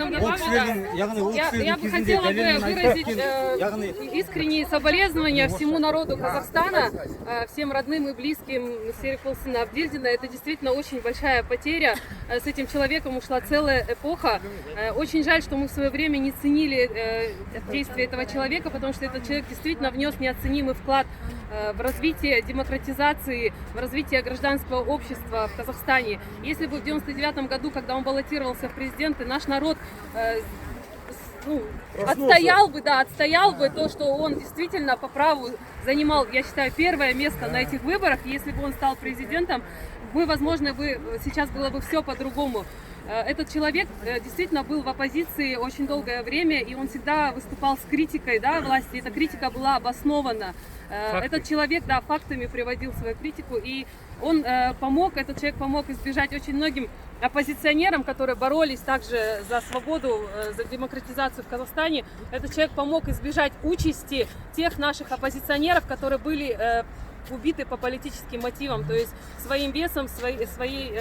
Я бы хотела выразить искренние соболезнования всему народу Казахстана, всем родным и близким Серикулсына Абдильдина. Это действительно очень большая потеря. С этим человеком ушла целая эпоха. Очень жаль, что мы в свое время не ценили действия этого человека, потому что этот человек действительно внес неоценимый вклад в развитие демократизации, в развитие гражданского общества в Казахстане. Если бы в 1999 году, когда он баллотировался в президенты, наш народ отстоял бы то, что он действительно по праву занимал, я считаю, первое место на этих выборах. Если бы он стал президентом, возможно, сейчас было бы все по-другому. Этот человек действительно был в оппозиции очень долгое время, и он всегда выступал с критикой власти. Эта критика была обоснована. Этот человек фактами приводил свою критику, и этот человек помог избежать очень многим оппозиционерам, которые боролись также за свободу, за демократизацию в Казахстане. Этот человек помог избежать участи тех наших оппозиционеров, которые были убиты по политическим мотивам. То есть своим весом, своей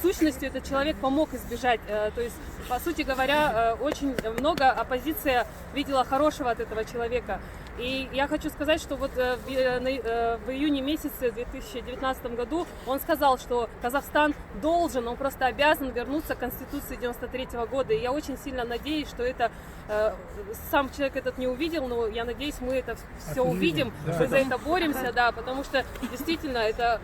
сущностью этот человек помог избежать. То есть, по сути говоря, очень много оппозиция видела хорошего от этого человека. И я хочу сказать, что в июне месяце 2019 году он сказал, что Казахстан он просто обязан вернуться к Конституции 93 года. И я очень сильно надеюсь, что это сам человек этот не увидел, но я надеюсь, мы это все увидим, мы за это боремся, потому что действительно это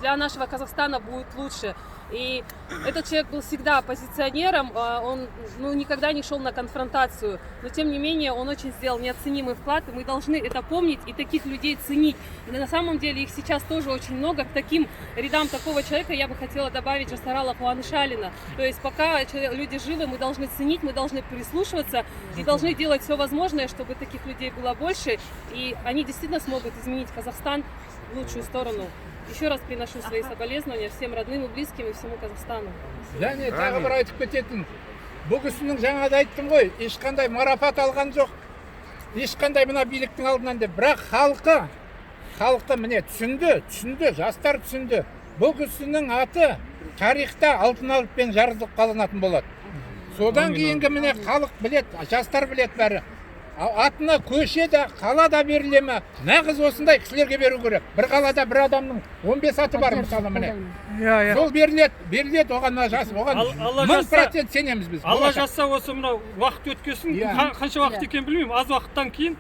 для нашего Казахстана будет лучше. И этот человек был всегда оппозиционером, он никогда не шел на конфронтацию, но тем не менее он очень сделал неоценимый вклад, и мы должны это помнить и таких людей ценить. И на самом деле их сейчас тоже очень много. К таким рядам такого человека я бы хотела добавить Жасарала Куанышалина. То есть пока люди живы, мы должны ценить, мы должны прислушиваться и должны делать все возможное, чтобы таких людей было больше, и они действительно смогут изменить Казахстан в лучшую сторону. Еще раз приношу свои соболезнования всем родным и близким и всему Казахстану. Және тағы бір айтып кететін. Бұл кісінің жаңа да айттым ғой, ешқандай марапат алған жоқ. Ешқандай мына биліктің алдынан деп. Бірақ халықта міне түсінді, жастар түсінді. Бұл кісінің аты тарихта алтын әріппен жазылып қаланатын болады. Содан кейінгі міне халық білет, жастар білет бәрі. Атына көше де, қала да беріле ме? Нағыз осындай кісілерге беру керек. Бір қалада бір адамның 15 аты бар мысалы міне. Сол берілет, оған жасып, оған 1000% сенеміз біз. Алла жазса осы мынау уақыт өткесін, қанша уақыт екенін білмеймін. Аз уақыттан кейін